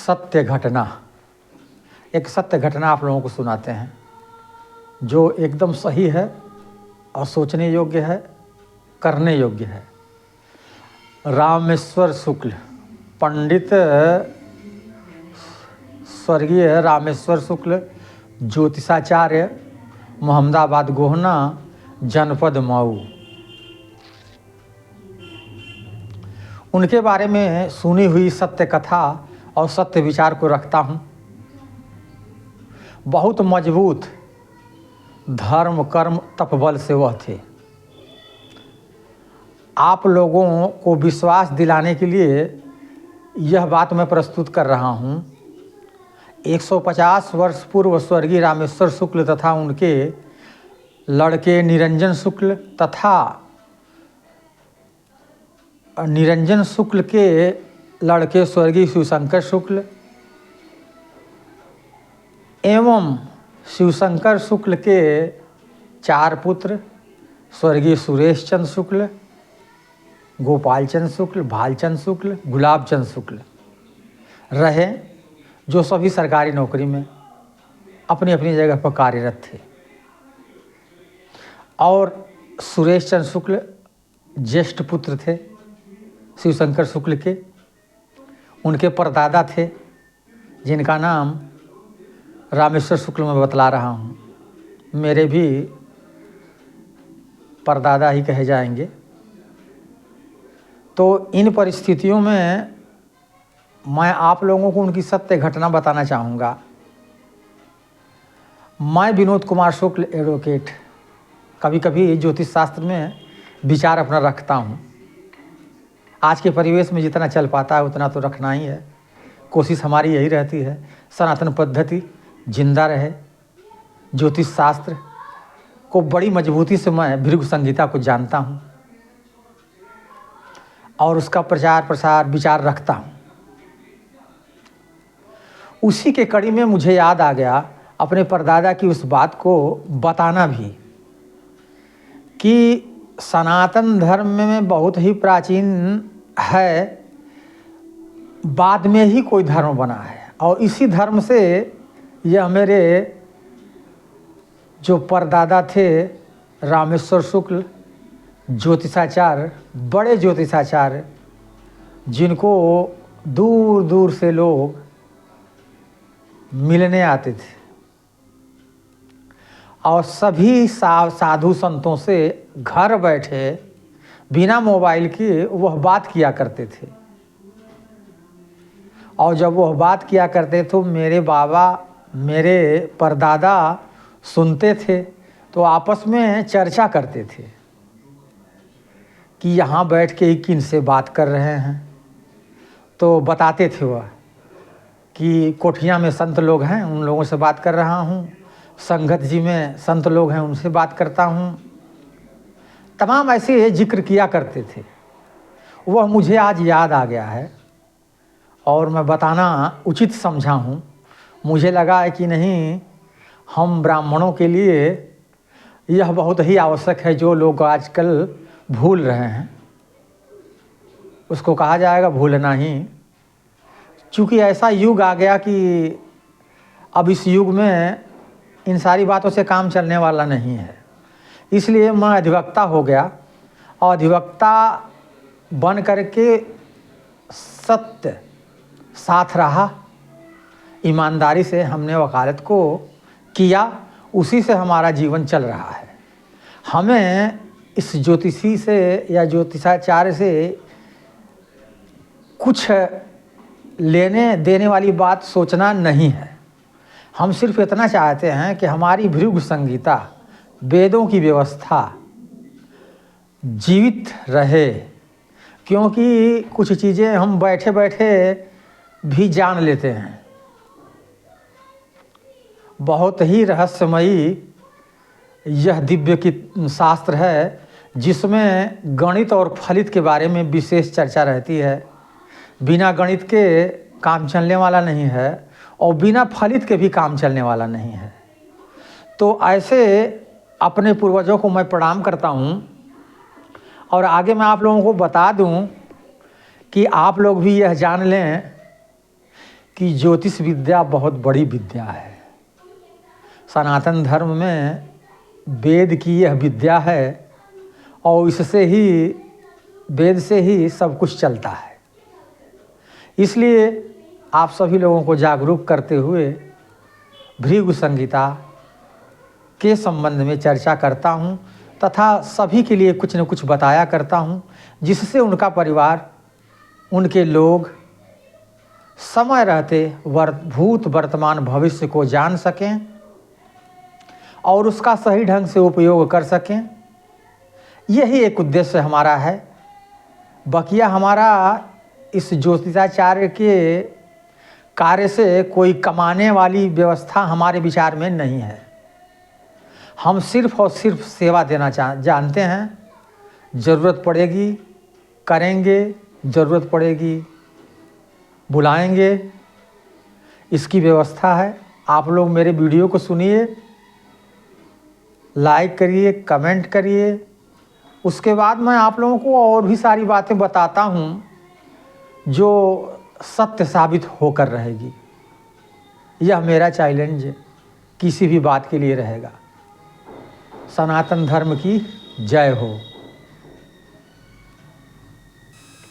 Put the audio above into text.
सत्य घटना, एक सत्य घटना आप लोगों को सुनाते हैं जो एकदम सही है और सोचने योग्य है, करने योग्य है। रामेश्वर शुक्ल, पंडित स्वर्गीय रामेश्वर शुक्ल, ज्योतिषाचार्य, मोहम्मदाबाद गोहना, जनपद मऊ। उनके बारे में सुनी हुई सत्य कथा और सत्य विचार को रखता हूँ। बहुत मजबूत धर्म कर्म तपबल से वह थे। आप लोगों को विश्वास दिलाने के लिए यह बात मैं प्रस्तुत कर रहा हूँ। 150 वर्ष पूर्व स्वर्गीय रामेश्वर शुक्ल तथा उनके लड़के निरंजन शुक्ल तथा निरंजन शुक्ल के लड़के स्वर्गीय शिवशंकर शुक्ल एवं शिवशंकर शुक्ल के 4 पुत्र स्वर्गीय सुरेश चंद्र शुक्ल, गोपाल चंद्र शुक्ल, भालचंद शुक्ल, गुलाब चंद शुक्ल रहे, जो सभी सरकारी नौकरी में अपनी अपनी जगह पर कार्यरत थे। और सुरेश चंद्र शुक्ल ज्येष्ठ पुत्र थे शिवशंकर शुक्ल के। उनके परदादा थे जिनका नाम रामेश्वर शुक्ल में बतला रहा हूँ। मेरे भी परदादा ही कहे जाएंगे। तो इन परिस्थितियों में मैं आप लोगों को उनकी सत्य घटना बताना चाहूँगा। मैं विनोद कुमार शुक्ल एडवोकेट कभी कभी ज्योतिष शास्त्र में विचार अपना रखता हूँ। आज के परिवेश में जितना चल पाता है उतना तो रखना ही है। कोशिश हमारी यही रहती है सनातन पद्धति जिंदा रहे। ज्योतिष शास्त्र को बड़ी मजबूती से मैं भृगु संहिता को जानता हूँ और उसका प्रचार प्रसार विचार रखता हूँ। उसी के कड़ी में मुझे याद आ गया अपने परदादा की उस बात को बताना भी कि सनातन धर्म में बहुत ही प्राचीन है, बाद में ही कोई धर्म बना है। और इसी धर्म से यह मेरे जो परदादा थे रामेश्वर शुक्ल ज्योतिषाचार्य, बड़े ज्योतिषाचार्य, जिनको दूर दूर से लोग मिलने आते थे और सभी साधु संतों से घर बैठे बिना मोबाइल के वह बात किया करते थे। और जब वह बात किया करते तो मेरे बाबा, मेरे परदादा सुनते थे तो आपस में चर्चा करते थे कि यहाँ बैठ के किन से बात कर रहे हैं। तो बताते थे वह कि कोठिया में संत लोग हैं, उन लोगों से बात कर रहा हूँ, संगत जी में संत लोग हैं, उनसे बात करता हूँ। तमाम ऐसे जिक्र किया करते थे। वह मुझे आज याद आ गया है और मैं बताना उचित समझा हूँ। मुझे लगा है कि नहीं, हम ब्राह्मणों के लिए यह बहुत ही आवश्यक है। जो लोग आजकल भूल रहे हैं उसको कहा जाएगा भूलना ही। चूँकि ऐसा युग आ गया कि अब इस युग में इन सारी बातों से काम चलने वाला नहीं है, इसलिए मैं अधिवक्ता हो गया और अधिवक्ता बन करके सत्य साथ रहा। ईमानदारी से हमने वकालत को किया, उसी से हमारा जीवन चल रहा है। हमें इस ज्योतिषी से या ज्योतिषाचार्य से कुछ लेने देने वाली बात सोचना नहीं है। हम सिर्फ इतना चाहते हैं कि हमारी भृगु संहिता, वेदों की व्यवस्था जीवित रहे, क्योंकि कुछ चीज़ें हम बैठे बैठे भी जान लेते हैं। बहुत ही रहस्यमयी यह दिव्य की शास्त्र है जिसमें गणित और फलित के बारे में विशेष चर्चा रहती है। बिना गणित के काम चलने वाला नहीं है और बिना फलित के भी काम चलने वाला नहीं है। तो ऐसे अपने पूर्वजों को मैं प्रणाम करता हूँ और आगे मैं आप लोगों को बता दूँ कि आप लोग भी यह जान लें कि ज्योतिष विद्या बहुत बड़ी विद्या है। सनातन धर्म में वेद की यह विद्या है और इससे ही, वेद से ही सब कुछ चलता है। इसलिए आप सभी लोगों को जागरूक करते हुए भृगु संहिता के संबंध में चर्चा करता हूँ तथा सभी के लिए कुछ न कुछ बताया करता हूँ, जिससे उनका परिवार, उनके लोग समय रहते भूत वर्तमान भविष्य को जान सकें और उसका सही ढंग से उपयोग कर सकें। यही एक उद्देश्य हमारा है। बकिया हमारा इस ज्योतिषाचार्य के कार्य से कोई कमाने वाली व्यवस्था हमारे विचार में नहीं है। हम सिर्फ और सिर्फ सेवा देना जानते हैं। ज़रूरत पड़ेगी करेंगे, ज़रूरत पड़ेगी बुलाएंगे, इसकी व्यवस्था है। आप लोग मेरे वीडियो को सुनिए, लाइक करिए, कमेंट करिए। उसके बाद मैं आप लोगों को और भी सारी बातें बताता हूँ जो सत्य साबित होकर रहेगी। यह मेरा चैलेंज किसी भी बात के लिए रहेगा। सनातन धर्म की जय हो।